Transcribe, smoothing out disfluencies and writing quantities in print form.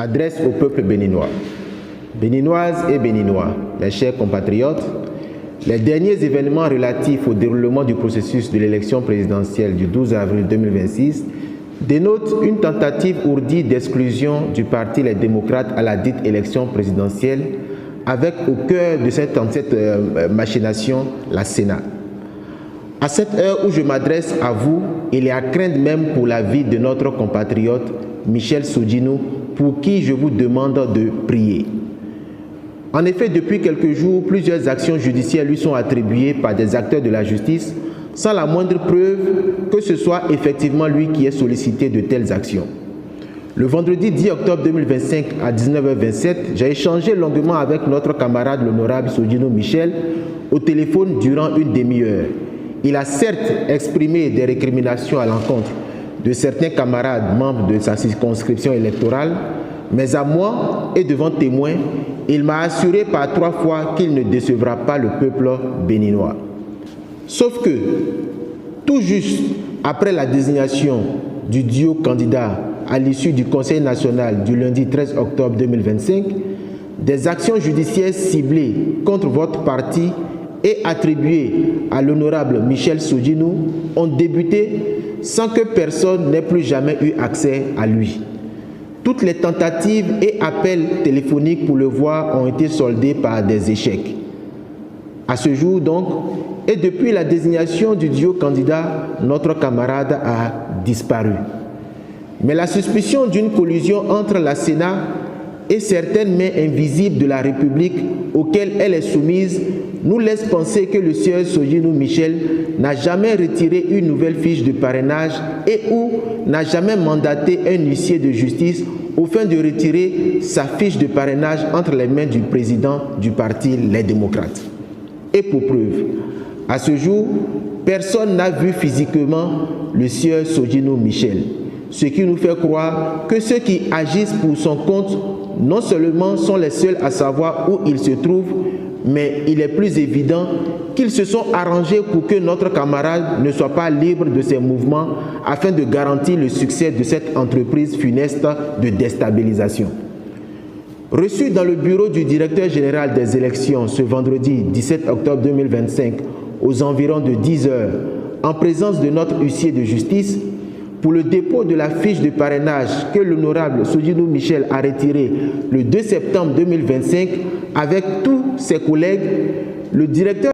Adresse au peuple béninois. Béninoises et Béninois, mes chers compatriotes, les derniers événements relatifs au déroulement du processus de l'élection présidentielle du 12 avril 2026 dénotent une tentative ourdie d'exclusion du parti Les Démocrates à la dite élection présidentielle, avec au cœur de cette machination la Sénat. À cette heure où je m'adresse à vous, il est à craindre même pour la vie de notre compatriote Michel Sodinou, pour qui je vous demande de prier. En effet, depuis quelques jours, plusieurs actions judiciaires lui sont attribuées par des acteurs de la justice, sans la moindre preuve que ce soit effectivement lui qui ait sollicité de telles actions. Le vendredi 10 octobre 2025 à 19h27, j'ai échangé longuement avec notre camarade l'honorable Sodinou Michel au téléphone durant une demi-heure. Il a certes exprimé des récriminations à l'encontre de certains camarades membres de sa circonscription électorale, mais à moi et devant témoins, il m'a assuré par 3 fois qu'il ne décevra pas le peuple béninois. Sauf que, tout juste après la désignation du duo candidat à l'issue du Conseil national du lundi 13 octobre 2025, des actions judiciaires ciblées contre votre parti et attribuées à l'honorable Michel Sodinou ont débuté sans que personne n'ait plus jamais eu accès à lui. Toutes les tentatives et appels téléphoniques pour le voir ont été soldés par des échecs. À ce jour donc, et depuis la désignation du duo candidat, notre camarade a disparu. Mais la suspicion d'une collusion entre la Sénat et certaines mains invisibles de la République auxquelles elle est soumise nous laisse penser que le sieur Sodinou Michel n'a jamais retiré une nouvelle fiche de parrainage et ou n'a jamais mandaté un huissier de justice au fin de retirer sa fiche de parrainage entre les mains du président du parti Les Démocrates. Et pour preuve, à ce jour, personne n'a vu physiquement le sieur Sodinou Michel, ce qui nous fait croire que ceux qui agissent pour son compte non seulement sont les seuls à savoir où il se trouve, mais il est plus évident qu'ils se sont arrangés pour que notre camarade ne soit pas libre de ses mouvements afin de garantir le succès de cette entreprise funeste de déstabilisation. Reçu dans le bureau du directeur général des élections ce vendredi 17 octobre 2025 aux environs de 10 heures en présence de notre huissier de justice, pour le dépôt de la fiche de parrainage que l'honorable Sodinou Michel a retirée le 2 septembre 2025 avec tous ses collègues, le directeur